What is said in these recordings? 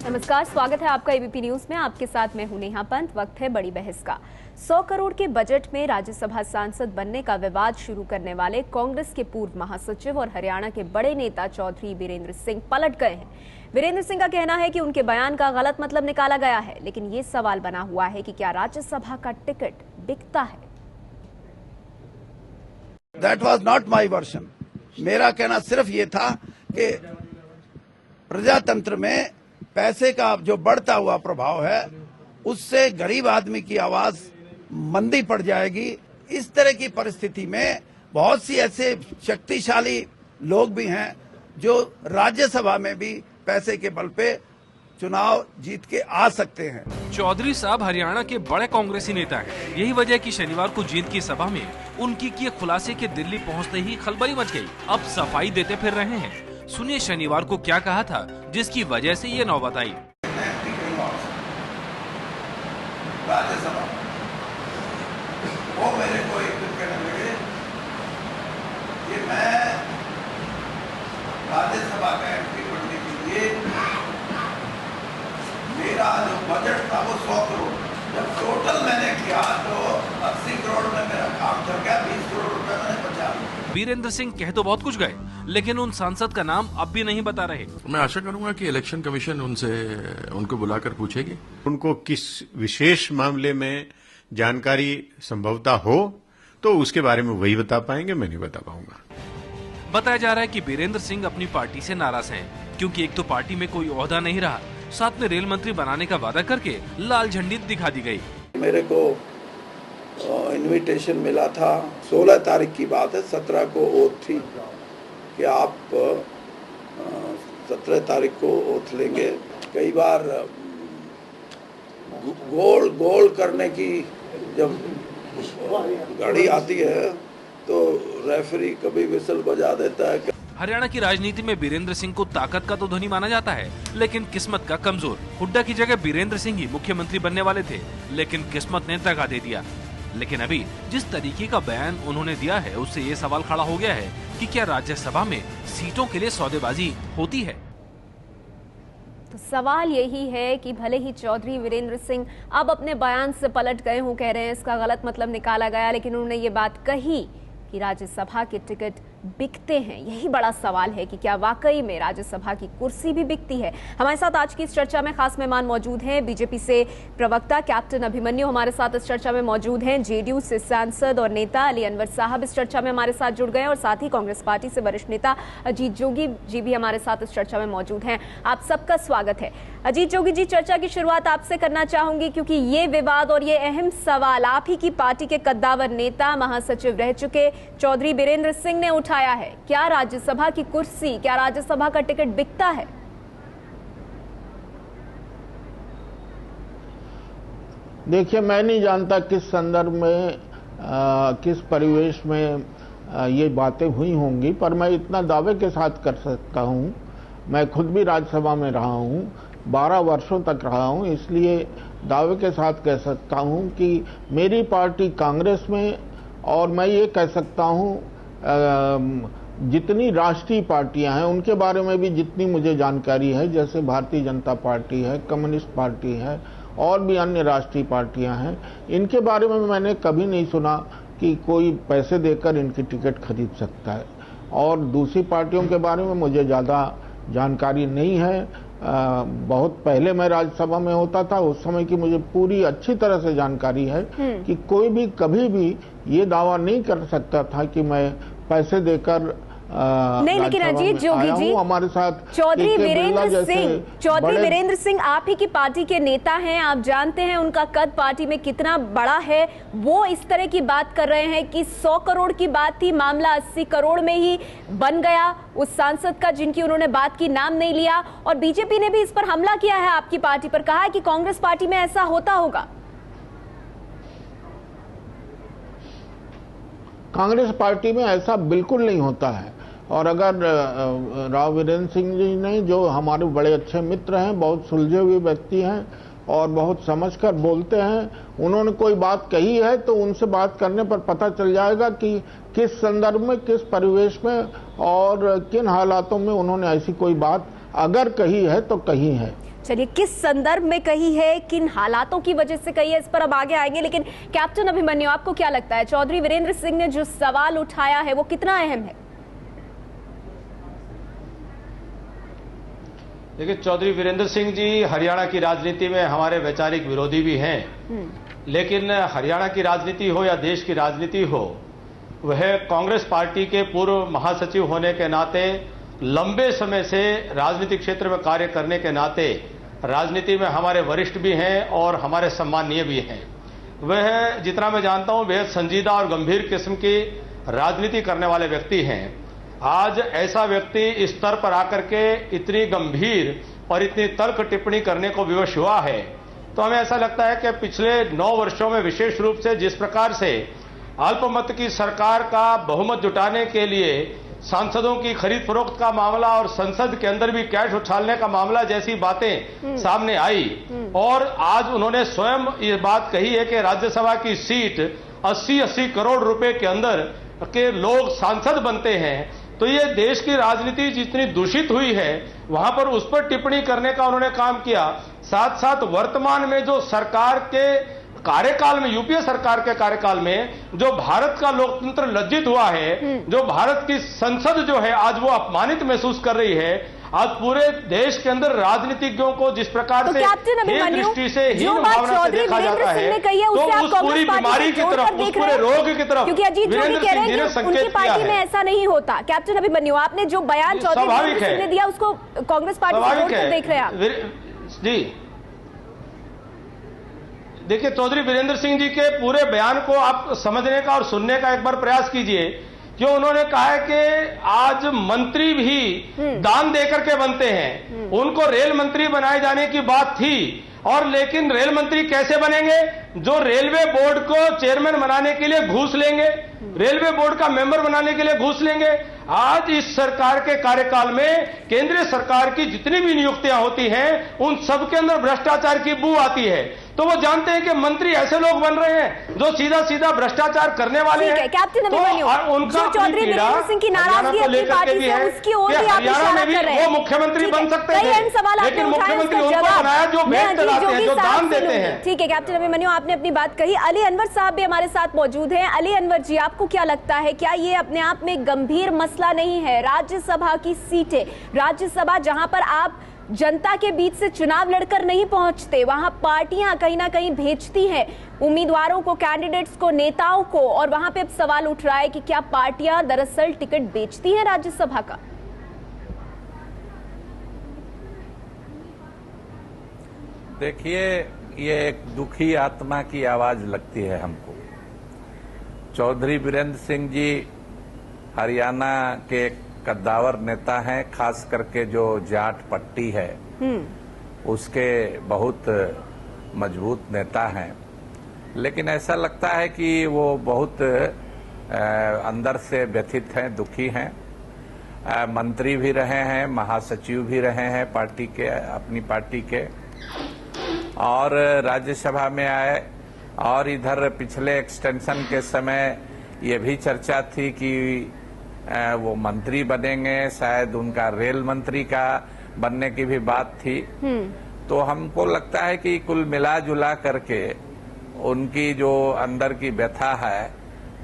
नमस्कार, स्वागत है आपका एबीपी न्यूज में। आपके साथ मैं हूं नेहा पंत। वक्त है बड़ी बहस का। 100 करोड़ के बजट में राज्यसभा सांसद बनने का विवाद शुरू करने वाले कांग्रेस के पूर्व महासचिव और हरियाणा के बड़े नेता चौधरी वीरेंद्र सिंह पलट गए हैं। वीरेंद्र सिंह का कहना है कि उनके बयान का गलत मतलब निकाला गया है, लेकिन ये सवाल बना हुआ है कि क्या राज्यसभा का टिकट बिकता है। That was not my version। मेरा कहना सिर्फ ये था कि प्रजातंत्र में पैसे का जो बढ़ता हुआ प्रभाव है उससे गरीब आदमी की आवाज मंदी पड़ जाएगी। इस तरह की परिस्थिति में बहुत सी ऐसे शक्तिशाली लोग भी हैं जो राज्यसभा में भी पैसे के बल पे चुनाव जीत के आ सकते हैं। चौधरी साहब हरियाणा के बड़े कांग्रेसी नेता हैं। यही वजह कि शनिवार को जीत की सभा में उनकी किए खुलासे के दिल्ली पहुंचते ही खलबली मच गई। अब सफाई देते फिर रहे हैं। सुनिए शनिवार को क्या कहा था, जिसकी वजह से ये नौबत आई। राज्यसभा वो मेरे को एक दिन कहने लगे कि मैं राज्यसभा का एंट्री बनने के लिए मेरा जो बजट था वो 100 करोड़, जब टोटल मैंने किया तो 80 करोड़ में मेरा काम चल गया। 20 करोड़ रुपए मैंने बचा लिया। वीरेंद्र सिंह कह तो बहुत कुछ गए, लेकिन उन सांसद का नाम अब भी नहीं बता रहे। मैं आशा करूंगा कि इलेक्शन कमीशन उनको बुलाकर पूछेगी। उनको किस विशेष मामले में जानकारी संभवतः हो तो उसके बारे में वही बता पाएंगे, मैं नहीं बता पाऊंगा। बताया जा रहा है कि वीरेंद्र सिंह अपनी पार्टी से नाराज हैं, क्योंकि एक तो पार्टी में कोई ओहदा नहीं रहा, साथ में रेल मंत्री बनाने का वादा करके लाल झंडी दिखा दी गई। मेरे को इनविटेशन मिला था, 16 तारीख की बात है, 17 को ओथ थी कि आप 17 तारीख को ओथ लेंगे। कई बार गोल करने की जब गाड़ी आती है तो रेफरी कभी विसल बजा देता है। हरियाणा की राजनीति में वीरेंद्र सिंह को ताकत का तो धनी माना जाता है, लेकिन किस्मत का कमजोर। हुड्डा की जगह वीरेंद्र सिंह ही मुख्यमंत्री बनने वाले थे, लेकिन किस्मत ने दगा दे दिया। लेकिन अभी जिस तरीके का बयान उन्होंने दिया है, उससे ये सवाल खड़ा हो गया है कि क्या राज्यसभा में सीटों के लिए सौदेबाजी होती है। तो सवाल यही है कि भले ही चौधरी वीरेंद्र सिंह अब अपने बयान से पलट गए हों, कह रहे हैं इसका गलत मतलब निकाला गया, लेकिन उन्होंने ये बात कही कि राज्यसभा के टिकट बिकते हैं। यही बड़ा सवाल है कि क्या वाकई में राज्यसभा की कुर्सी भी बिकती है। हमारे साथ आज की इस चर्चा में खास मेहमान मौजूद हैं। बीजेपी से प्रवक्ता कैप्टन अभिमन्यु हमारे साथ इस चर्चा में मौजूद हैं। जेडीयू से सांसद और नेता अली अनवर साहब इस चर्चा में हमारे साथ जुड़ गए हैं, और साथ ही कांग्रेस पार्टी से वरिष्ठ नेता अजीत जोगी जी भी हमारे साथ इस चर्चा में मौजूद हैं। आप सबका स्वागत है। अजीत जोगी जी, चर्चा की शुरुआत आपसे करना चाहूंगी, क्योंकि ये विवाद और ये अहम सवाल आप ही की पार्टी के कद्दावर नेता, महासचिव रह चुके चौधरी वीरेंद्र सिंह ने उठाया है। क्या राज्यसभा की कुर्सी, क्या राज्यसभा का टिकट बिकता है? देखिए, मैं नहीं जानता किस संदर्भ में किस परिवेश में ये बातें हुई होंगी, पर मैं इतना दावे के साथ कर सकता हूं, मैं खुद भी राज्यसभा में रहा हूं, 12 वर्षों तक रहा हूं, इसलिए दावे के साथ कह सकता हूं कि मेरी पार्टी कांग्रेस में, और मैं ये कह सकता हूं जितनी राष्ट्रीय पार्टियां हैं उनके बारे में भी जितनी मुझे जानकारी है, जैसे भारतीय जनता पार्टी है, कम्युनिस्ट पार्टी है और भी अन्य राष्ट्रीय पार्टियां हैं, इनके बारे में मैंने कभी नहीं सुना कि कोई पैसे देकर इनकी टिकट खरीद सकता है। और दूसरी पार्टियों के बारे में मुझे ज़्यादा जानकारी नहीं है। बहुत पहले मैं राज्यसभा में होता था, उस समय की मुझे पूरी अच्छी तरह से जानकारी है कि कोई भी कभी भी ये दावा नहीं कर सकता था कि मैं पैसे देकर नहीं, लेकिन अजीत जोगी जी, हमारे साथ चौधरी वीरेंद्र सिंह आप ही की पार्टी के नेता हैं, आप जानते हैं उनका कद पार्टी में कितना बड़ा है। वो इस तरह की बात कर रहे हैं कि 100 करोड़ की बात थी, मामला 80 करोड़ में ही बन गया। उस सांसद का जिनकी उन्होंने बात की नाम नहीं लिया, और बीजेपी ने भी इस पर हमला किया है आपकी पार्टी पर, कहा है कि कांग्रेस पार्टी में ऐसा होता होगा। कांग्रेस पार्टी में ऐसा बिल्कुल नहीं होता है। और अगर राव वीरेंद्र सिंह जी ने, जो हमारे बड़े अच्छे मित्र हैं, बहुत सुलझे हुए व्यक्ति हैं और बहुत समझकर बोलते हैं, उन्होंने कोई बात कही है तो उनसे बात करने पर पता चल जाएगा कि किस संदर्भ में, किस परिवेश में और किन हालातों में उन्होंने ऐसी कोई बात अगर कही है तो कही है। चलिए, किस संदर्भ में कही है, किन हालातों की वजह से कही है, इस पर अब आगे आएंगे। लेकिन कैप्टन अभिमन्यु, आपको क्या लगता है, चौधरी वीरेंद्र सिंह ने जो सवाल उठाया है वो कितना अहम है? देखिए, चौधरी वीरेंद्र सिंह जी हरियाणा की राजनीति में हमारे वैचारिक विरोधी भी हैं, लेकिन हरियाणा की राजनीति हो या देश की राजनीति हो, वह कांग्रेस पार्टी के पूर्व महासचिव होने के नाते, लंबे समय से राजनीतिक क्षेत्र में कार्य करने के नाते राजनीति में हमारे वरिष्ठ भी हैं और हमारे सम्माननीय भी हैं। वह, जितना मैं जानता हूं, बेहद संजीदा और गंभीर किस्म की राजनीति करने वाले व्यक्ति हैं। आज ऐसा व्यक्ति इस स्तर पर आकर के इतनी गंभीर और इतनी तर्क टिप्पणी करने को विवश हुआ है, तो हमें ऐसा लगता है कि पिछले 9 वर्षों में विशेष रूप से जिस प्रकार से अल्पमत की सरकार का बहुमत जुटाने के लिए सांसदों की खरीद फरोख्त का मामला और संसद के अंदर भी कैश उछालने का मामला जैसी बातें सामने आई, और आज उन्होंने स्वयं ये बात कही है कि राज्यसभा की सीट 80-80 करोड़ रुपए के अंदर के लोग सांसद बनते हैं, तो ये देश की राजनीति जितनी दूषित हुई है वहां पर उस पर टिप्पणी करने का उन्होंने काम किया। साथ साथ वर्तमान में जो सरकार के कार्यकाल में, यूपीए सरकार के कार्यकाल में जो भारत का लोकतंत्र लज्जित हुआ है, जो भारत की संसद जो है आज वो अपमानित महसूस कर रही है, आज पूरे देश के अंदर राजनीतिज्ञों को जिस प्रकार से एक दृष्टि से हीन भावना से देखा जाता है, तो उस पूरी बीमारी की तरफ, उस पूरे रोग की तरफ वीरेंद्र सिंह जी ने संकेत किया है। ऐसा नहीं होता। कैप्टन अभिमन्यु, आपने जो बयान चौधरी वीरेंद्र सिंह ने दिया उसको कांग्रेस पार्टी से जोड़कर देख रहे हैं आप? जी देखिए, चौधरी वीरेंद्र सिंह जी के पूरे बयान को आप समझने का और सुनने का एक बार प्रयास कीजिए। क्यों उन्होंने कहा है कि आज मंत्री भी दान देकर के बनते हैं, उनको रेल मंत्री बनाए जाने की बात थी, और लेकिन रेल मंत्री कैसे बनेंगे? जो रेलवे बोर्ड को चेयरमैन बनाने के लिए घूस लेंगे, रेलवे बोर्ड का मेंबर बनाने के लिए घूस लेंगे। आज इस सरकार के कार्यकाल में केंद्रीय सरकार की जितनी भी नियुक्तियां होती हैं उन सब के अंदर भ्रष्टाचार की बू आती है, तो वो जानते हैं कि मंत्री ऐसे लोग बन रहे हैं जो सीधा सीधा भ्रष्टाचार करने वाले हैं। कैप्टन अभिमन्यु, उनका चौधरी वीरेंद्र सिंह की नाराजगी अपनी पार्टी से उसकी ओर भी आप हरियाणा में भी वो मुख्यमंत्री बन सकते हैं, लेकिन मुख्यमंत्री उनको बनाया जो वैट चलाते हैं, जो दान देते हैं। ठीक है कैप्टन अभिमन्यु, आपने अपनी बात कही। अली अनवर साहब भी हमारे साथ मौजूद हैं। अली अनवर जी, आपको क्या लगता है, क्या ये अपने आप में गंभीर मसला नहीं है? राज्यसभा की सीटें, राज्यसभा जहां पर आप जनता के बीच से चुनाव लड़कर नहीं पहुंचते, वहां पार्टियां कहीं ना कहीं भेजती हैं उम्मीदवारों को, कैंडिडेट्स को, नेताओं को, और वहां पे अब सवाल उठ रहा है कि क्या पार्टियां दरअसल टिकट बेचती हैं राज्यसभा का? देखिए, ये एक दुखी आत्मा की आवाज लगती है हमको। चौधरी वीरेंद्र सिंह जी हरियाणा के कद्दावर नेता हैं, खास करके जो जाट पट्टी है उसके बहुत मजबूत नेता हैं, लेकिन ऐसा लगता है कि वो बहुत अंदर से व्यथित हैं, दुखी हैं। मंत्री भी रहे हैं, महासचिव भी रहे हैं पार्टी के, अपनी पार्टी के, और राज्यसभा में आए, और इधर पिछले एक्सटेंशन के समय ये भी चर्चा थी कि वो मंत्री बनेंगे, शायद उनका रेल मंत्री का बनने की भी बात थी। तो हमको लगता है कि कुल मिला जुला करके उनकी जो अंदर की व्यथा है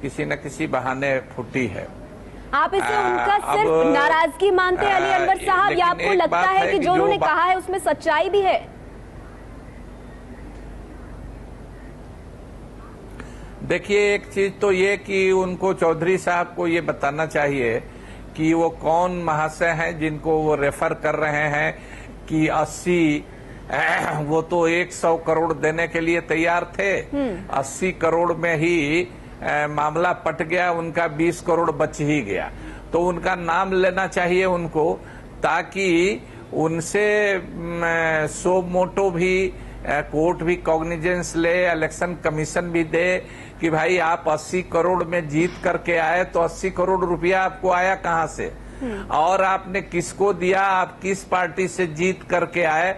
किसी न किसी बहाने फूटी है। आप इसे उनका सिर्फ नाराजगी मानते हैं अली अनवर साहब, या आपको लगता है कि जो उन्होंने कहा है उसमें सच्चाई भी है? देखिए, एक चीज तो ये कि उनको, चौधरी साहब को ये बताना चाहिए कि वो कौन महाशय हैं जिनको वो रेफर कर रहे हैं कि 80, वो तो 100 करोड़ देने के लिए तैयार थे, 80 करोड़ में ही मामला पट गया, उनका 20 करोड़ बच ही गया। तो उनका नाम लेना चाहिए उनको, ताकि उनसे सो मोटो भी कोर्ट भी कॉग्निजेंस ले, इलेक्शन कमीशन भी दे कि भाई आप 80 करोड़ में जीत करके आए, तो 80 करोड़ रुपया आपको आया कहां से, और आपने किसको दिया, आप किस पार्टी से जीत करके आए।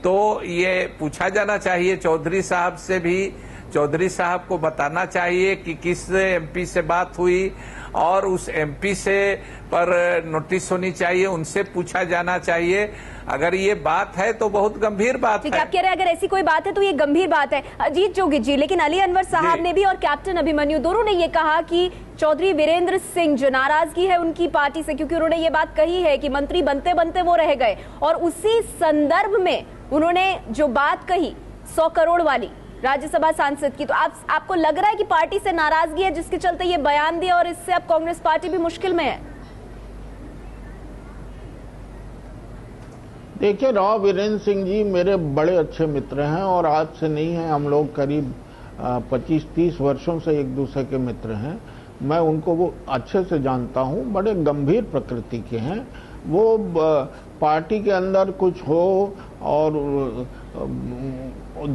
तो ये पूछा जाना चाहिए चौधरी साहब से भी, चौधरी साहब को बताना चाहिए कि किस एमपी से बात हुई और उस एमपी से पर नोटिस होनी चाहिए, उनसे पूछा जाना चाहिए। अगर ये बात है तो बहुत गंभीर बात है। आप कह रहे हैं अगर ऐसी कोई बात है तो ये गंभीर बात है। अजीत जोगी जी, लेकिन अली अनवर साहब ने भी और कैप्टन अभिमन्यु दोनों ने ये कहा कि चौधरी वीरेंद्र सिंह जो नाराजगी है उनकी पार्टी से, क्योंकि उन्होंने ये बात कही है कि मंत्री बनते बनते वो रह गए, और उसी संदर्भ में उन्होंने जो बात कही 100 करोड़ वाली राज्यसभा सांसद की, तो आपको लग रहा है कि पार्टी से नाराजगी है जिसके चलते ये बयान दिया और इससे अब कांग्रेस पार्टी भी मुश्किल में है? देखिए, राव वीरेंद्र सिंह जी मेरे बड़े अच्छे मित्र हैं और आज से नहीं है, हम लोग करीब 25-30 वर्षों से एक दूसरे के मित्र हैं। मैं उनको वो अच्छे से जानता हूं, बड़े गंभीर प्रकृति के हैं। वो पार्टी के अंदर कुछ हो और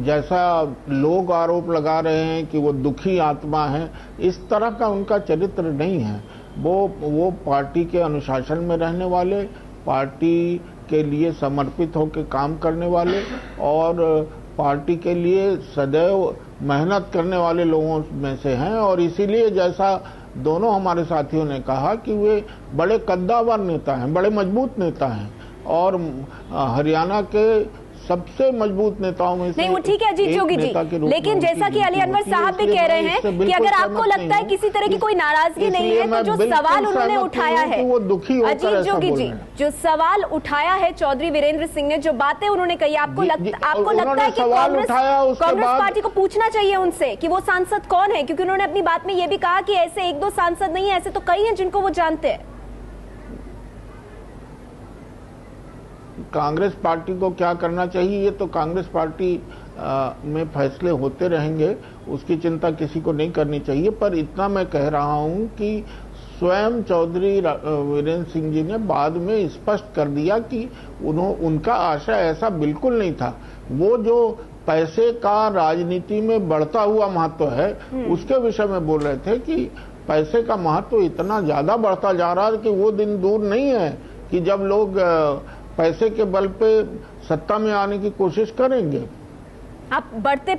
जैसा लोग आरोप लगा रहे हैं कि वो दुखी आत्मा है, इस तरह का उनका चरित्र नहीं है। वो पार्टी के अनुशासन में रहने वाले, पार्टी के लिए समर्पित होकर काम करने वाले और पार्टी के लिए सदैव मेहनत करने वाले लोगों में से हैं। और इसीलिए जैसा दोनों हमारे साथियों ने कहा कि वे बड़े कद्दावर नेता हैं, बड़े मजबूत नेता हैं और हरियाणा के सबसे मजबूत नेताओं में से नहीं, वो ठीक है अजीत जोगी जी, लेकिन जैसा कि अली अनवर साहब भी कह रहे हैं कि अगर आपको लगता है किसी तरह की कोई नाराजगी नहीं है तो जो सवाल उन्होंने उठाया है, वो दुखी होकर अजीत जोगी जी जो सवाल उठाया है चौधरी वीरेंद्र सिंह ने, जो बातें उन्होंने कही, आपको लगता है कि कांग्रेस पार्टी को पूछना चाहिए उनसे कि वो सांसद कौन है? क्योंकि उन्होंने अपनी बात में ये भी कहा कि ऐसे 1-2 सांसद नहीं है, ऐसे तो कई हैं जिनको वो जानते हैं। कांग्रेस पार्टी को क्या करना चाहिए ये तो कांग्रेस पार्टी में फैसले होते रहेंगे, उसकी चिंता किसी को नहीं करनी चाहिए। पर इतना मैं कह रहा हूं कि स्वयं चौधरी वीरेंद्र सिंह जी ने बाद में स्पष्ट कर दिया कि उनका आशय ऐसा बिल्कुल नहीं था। वो जो पैसे का राजनीति में बढ़ता हुआ महत्व है उसके विषय में बोल रहे थे कि पैसे का महत्व इतना ज्यादा बढ़ता जा रहा है कि वो दिन दूर नहीं है कि जब लोग पैसे के बल पे सत्ता में आने की कोशिश करेंगे। आप बढ़ते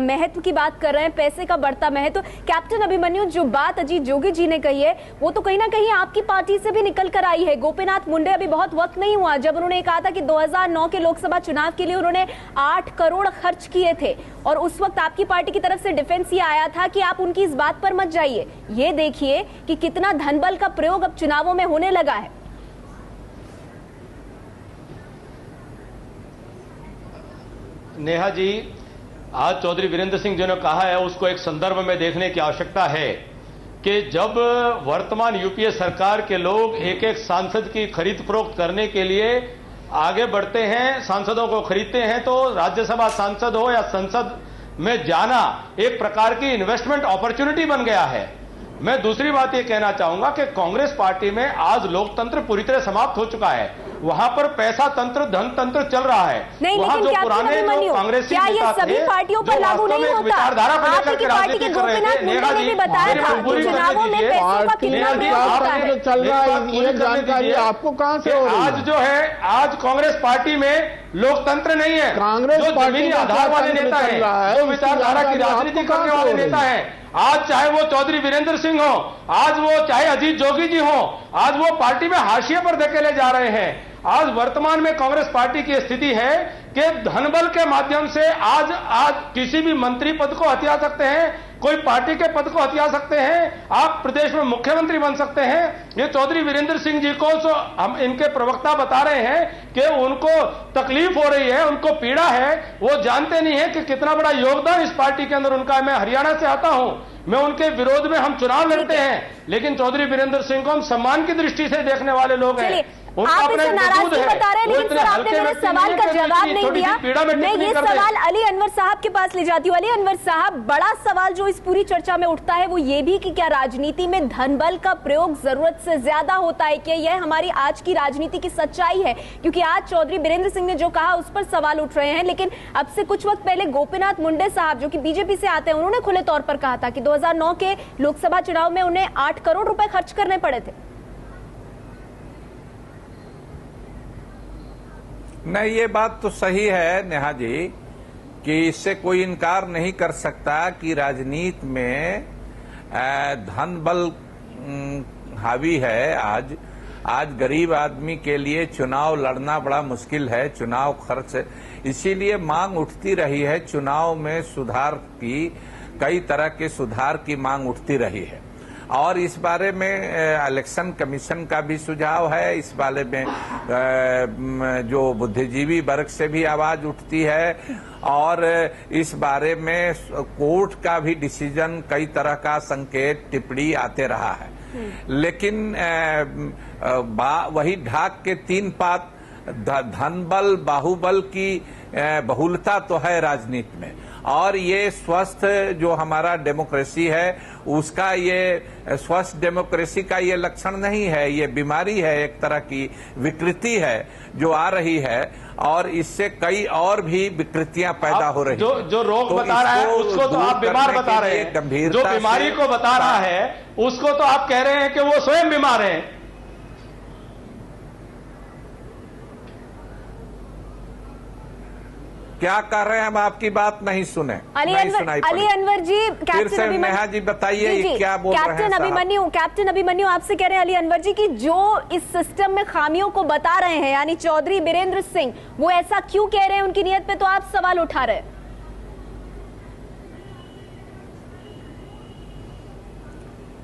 महत्व की बात कर रहे हैं, पैसे का बढ़ता महत्व। कैप्टन अभिमन्यु, जो बात अजीत जोगी जी ने कही है वो तो कहीं ना कहीं आपकी पार्टी से भी निकल कर आई है। गोपीनाथ मुंडे अभी बहुत वक्त नहीं हुआ जब उन्होंने कहा था कि 2009 के लोकसभा चुनाव के लिए उन्होंने 8 करोड़ खर्च किए थे, और उस वक्त आपकी पार्टी की तरफ से डिफेंस ये आया था कि आप उनकी इस बात पर मत जाइए। ये देखिए कि कितना धनबल का प्रयोग अब चुनावों में होने लगा है। नेहा जी, आज चौधरी वीरेंद्र सिंह जी ने कहा है उसको एक संदर्भ में देखने की आवश्यकता है कि जब वर्तमान यूपीए सरकार के लोग एक एक सांसद की खरीद फरोख्त करने के लिए आगे बढ़ते हैं, सांसदों को खरीदते हैं, तो राज्यसभा सांसद हो या संसद में जाना एक प्रकार की इन्वेस्टमेंट अपॉर्चुनिटी बन गया है। मैं दूसरी बात ये कहना चाहूंगा कि कांग्रेस पार्टी में आज लोकतंत्र पूरी तरह समाप्त हो चुका है। वहां पर पैसा तंत्र, धन तंत्र चल रहा है। वहां जो पुराने जो कांग्रेसी नेता थे, पार्टियों पर लागू नहीं होता। विचारधारा को लेकर के राजनीति कर रहे थे, नेहा जी पूरी चुनावों में चल रहा है, ये जानकारी आपको कहां से हो रही है? आज जो है, आज कांग्रेस पार्टी में लोकतंत्र नहीं है। कांग्रेस जो जमीनी आधार वाले नेता है, जो विचारधारा की राजनीति करने वाले नेता है, आज चाहे वो चौधरी वीरेंद्र सिंह हो, आज वो चाहे अजीत जोगी जी हो, आज वो पार्टी में हाशिए पर धकेले जा रहे हैं। आज वर्तमान में कांग्रेस पार्टी की स्थिति है कि धनबल के माध्यम से आज किसी भी मंत्री पद को हथिया सकते हैं, कोई पार्टी के पद को हथिया सकते हैं, आप प्रदेश में मुख्यमंत्री बन सकते हैं। ये चौधरी वीरेंद्र सिंह जी को हम इनके प्रवक्ता बता रहे हैं कि उनको तकलीफ हो रही है, उनको पीड़ा है, वो जानते नहीं है कि कितना बड़ा योगदान इस पार्टी के अंदर उनका है। मैं हरियाणा से आता हूं, मैं उनके विरोध में हम चुनाव लड़ते हैं, लेकिन चौधरी वीरेंद्र सिंह को हम सम्मान की दृष्टि से देखने वाले लोग हैं। आप इसे नाराजगी बता रहे हैं, लेकिन सर आपने मेरे सवाल का जवाब नहीं दिया। मैं ये सवाल अली अनवर साहब के पास ले जाती हूँ। अली अनवर साहब, बड़ा सवाल जो इस पूरी चर्चा में उठता है वो ये भी कि क्या राजनीति में धनबल का प्रयोग जरूरत से ज्यादा होता है? क्या यह हमारी आज की राजनीति की सच्चाई है? क्योंकि आज चौधरी वीरेंद्र सिंह ने जो कहा उस पर सवाल उठ रहे हैं, लेकिन अब से कुछ वक्त पहले गोपीनाथ मुंडे साहब जो कि बीजेपी से आते हैं, उन्होंने खुले तौर पर कहा था कि 2009 के लोकसभा चुनाव में उन्हें 8 करोड़ रुपए खर्च करने पड़े थे। नहीं, ये बात तो सही है नेहा जी कि इससे कोई इनकार नहीं कर सकता कि राजनीति में धन बल हावी है। आज गरीब आदमी के लिए चुनाव लड़ना बड़ा मुश्किल है, चुनाव खर्च, इसीलिए मांग उठती रही है। चुनाव में सुधार की, कई तरह के सुधार की मांग उठती रही है और इस बारे में इलेक्शन कमीशन का भी सुझाव है। इस बारे में जो बुद्धिजीवी वर्ग से भी आवाज उठती है और इस बारे में कोर्ट का भी डिसीजन, कई तरह का संकेत, टिप्पणी आते रहा है। लेकिन वही ढाक के तीन पात, धन बल बाहुबल की बहुलता तो है राजनीति में और ये स्वस्थ जो हमारा डेमोक्रेसी है उसका, ये स्वस्थ डेमोक्रेसी का ये लक्षण नहीं है, ये बीमारी है, एक तरह की विकृति है जो आ रही है और इससे कई और भी विकृतियां पैदा हो रही हैं। जो रोग बता रहा है उसको तो आप बीमार बता रहे हैं, जो बीमारी को बता रहा है उसको तो आप कह रहे हैं कि वो स्वयं बीमार है। क्या कर रहे हैं, हम आपकी बात नहीं सुने, अली अनवर जी, फिर से नेहा जी बताइए क्या बोल रहे हैं। कैप्टन अभिमन्यु आपसे कह रहे हैं अली अनवर जी कि जो इस सिस्टम में खामियों को बता रहे हैं, यानी चौधरी बीरेंद्र सिंह, वो ऐसा क्यों कह रहे हैं, उनकी नीयत पे तो आप सवाल उठा रहे हैं।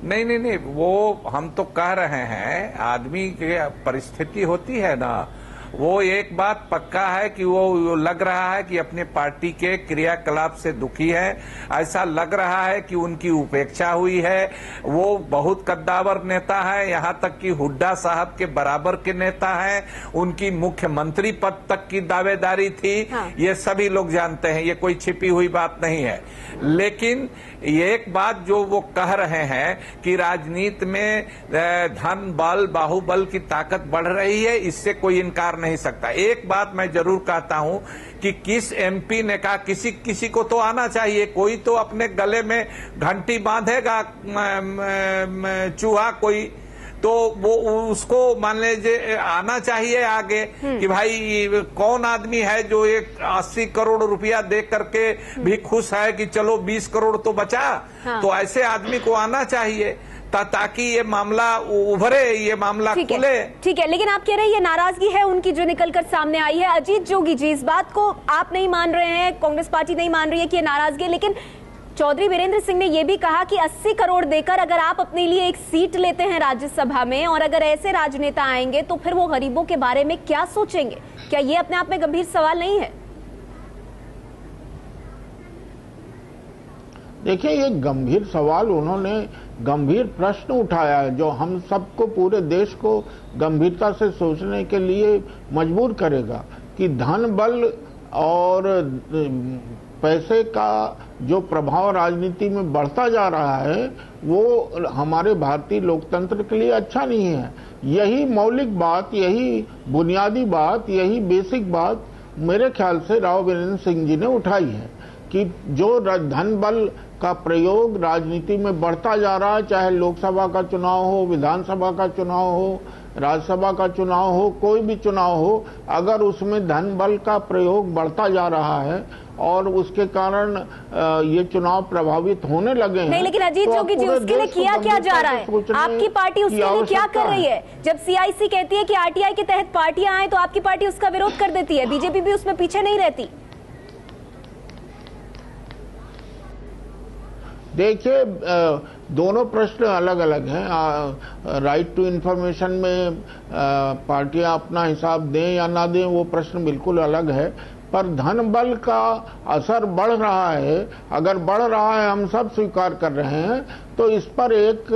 नहीं, वो हम तो कह रहे हैं, आदमी की परिस्थिति होती है ना, वो एक बात पक्का है कि वो लग रहा है कि अपने पार्टी के क्रियाकलाप से दुखी है, ऐसा लग रहा है कि उनकी उपेक्षा हुई है। वो बहुत कद्दावर नेता है, यहां तक कि हुड्डा साहब के बराबर के नेता हैं, उनकी मुख्यमंत्री पद तक की दावेदारी थी। हाँ। ये सभी लोग जानते हैं, ये कोई छिपी हुई बात नहीं है। लेकिन एक बात जो वो कह रहे हैं कि राजनीति में धन बल बाहुबल की ताकत बढ़ रही है, इससे कोई इनकार नहीं सकता। एक बात मैं जरूर कहता हूं कि किस एमपी ने कहा, किसी को तो आना चाहिए, कोई तो अपने गले में घंटी बांधेगा चूहा कोई, तो वो उसको मान लीजिए आना चाहिए आगे कि भाई कौन आदमी है जो एक 80 करोड़ रुपया दे करके भी खुश है कि चलो 20 करोड़ तो बचा। हाँ। तो ऐसे आदमी को आना चाहिए ताकि ये मामला उभरे, ये मामला खुले। ठीक है, लेकिन आप कह रहे हैं ये नाराजगी है उनकी जो निकलकर सामने आई है। अजीत जोगी जी, इस बात को आप नहीं मान रहे हैं, कांग्रेस पार्टी नहीं मान रही है कि ये नाराजगी है, लेकिन चौधरी बीरेंद्र सिंह ने यह भी कहा कि 80 करोड़ देकर अगर आप अपने लिए एक सीट लेते हैं राज्यसभा में और अगर ऐसे राजनेता आएंगे तो फिर वो गरीबों के बारे में क्या सोचेंगे। क्या ये अपने आप में गंभीर सवाल नहीं है? देखिए, ये गंभीर सवाल, उन्होंने गंभीर प्रश्न उठाया है जो हम सबको, पूरे देश को गंभीरता से सोचने के लिए मजबूर करेगा कि धन बल और पैसे का जो प्रभाव राजनीति में बढ़ता जा रहा है वो हमारे भारतीय लोकतंत्र के लिए अच्छा नहीं है। यही मौलिक बात, यही बुनियादी बात, यही बेसिक बात मेरे ख्याल से राव वीरेंद्र सिंह जी ने उठाई है कि जो धन बल का प्रयोग राजनीति में बढ़ता जा रहा है, चाहे लोकसभा का चुनाव हो, विधानसभा का चुनाव हो, राज्यसभा का चुनाव हो, कोई भी चुनाव हो, अगर उसमें धन बल का प्रयोग बढ़ता जा रहा है और उसके कारण ये चुनाव प्रभावित होने लगे हैं। नहीं, लेकिन अजीत जोगी जी, उसके लिए किया क्या जा रहा है? आपकी पार्टी उसके लिए क्या कर रही है? जब सीआईसी कहती है कि आरटीआई के तहत पार्टियां आए तो आपकी पार्टी उसका विरोध कर देती है, बीजेपी भी उसमें पीछे नहीं रहती। देखिए, दोनों प्रश्न अलग अलग हैं। राइट टू इंफॉर्मेशन में पार्टियां अपना हिसाब दें या ना दें, वो प्रश्न बिल्कुल अलग है। पर धन बल का असर बढ़ रहा है, अगर बढ़ रहा है, हम सब स्वीकार कर रहे हैं, तो इस पर एक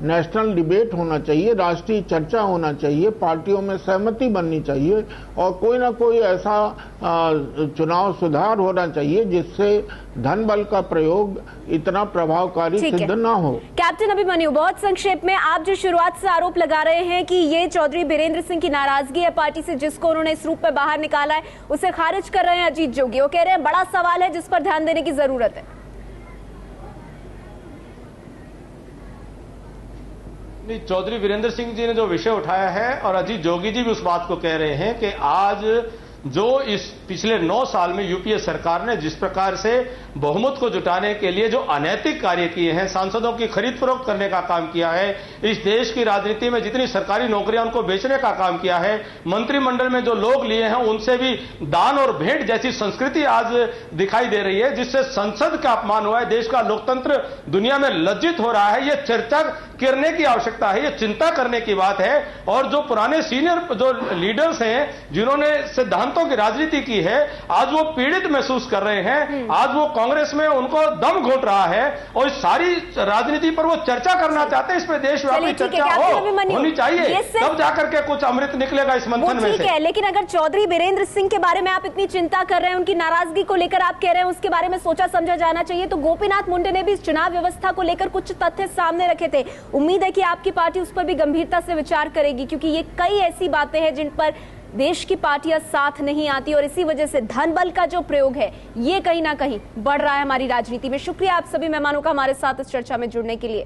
नेशनल डिबेट होना चाहिए, राष्ट्रीय चर्चा होना चाहिए, पार्टियों में सहमति बननी चाहिए और कोई ना कोई ऐसा चुनाव सुधार होना चाहिए जिससे धन बल का प्रयोग इतना प्रभावकारी सिद्ध न हो। कैप्टन अभिमन्यु, बहुत संक्षेप में, आप जो शुरुआत से आरोप लगा रहे हैं कि ये चौधरी बीरेंद्र सिंह की नाराजगी है पार्टी से, जिसको उन्होंने इस रूप में बाहर निकाला है, उसे खारिज कर रहे हैं अजीत जोगी। वो कह रहे हैं बड़ा सवाल है जिस पर ध्यान देने की जरूरत है। चौधरी बीरेंद्र सिंह जी ने जो विषय उठाया है और अजीत जोगी जी भी उस बात को कह रहे हैं कि आज जो इस पिछले 9 साल में यूपीए सरकार ने जिस प्रकार से बहुमत को जुटाने के लिए जो अनैतिक कार्य किए हैं, सांसदों की खरीद फरोख्त करने का काम किया है, इस देश की राजनीति में जितनी सरकारी नौकरियां उनको बेचने का काम किया है, मंत्रिमंडल में जो लोग लिए हैं उनसे भी दान और भेंट जैसी संस्कृति आज दिखाई दे रही है, जिससे संसद का अपमान हुआ है, देश का लोकतंत्र दुनिया में लज्जित हो रहा है। यह चर्चा करने की आवश्यकता है, यह चिंता करने की बात है। और जो पुराने सीनियर जो लीडर्स हैं जिन्होंने सिद्धांतों की राजनीति की है, आज वो पीड़ित महसूस कर रहे हैं। आज वो कांग्रेस में उनको दम घोट रहा है और इस सारी राजनीति पर वो चर्चा करना चाहते हैं। इस पर देशव्यापी चर्चा होनी चाहिए, तब जाकर के कुछ अमृत निकलेगा इस मंथन में से। लेकिन अगर चौधरी वीरेंद्र सिंह के बारे में आप इतनी चिंता कर रहे हैं, उनकी नाराजगी को लेकर आप कह रहे हैं उसके बारे में सोचा समझा जाना चाहिए, तो गोपीनाथ मुंडे ने भी इस चुनाव व्यवस्था को लेकर कुछ तथ्य सामने रखे थे। उम्मीद है कि आपकी पार्टी उस पर भी गंभीरता से विचार करेगी, क्योंकि ये कई ऐसी बातें हैं जिन पर देश की पार्टियां साथ नहीं आती और इसी वजह से धन बल का जो प्रयोग है ये कहीं ना कहीं बढ़ रहा है हमारी राजनीति में। शुक्रिया आप सभी मेहमानों का हमारे साथ इस चर्चा में जुड़ने के लिए।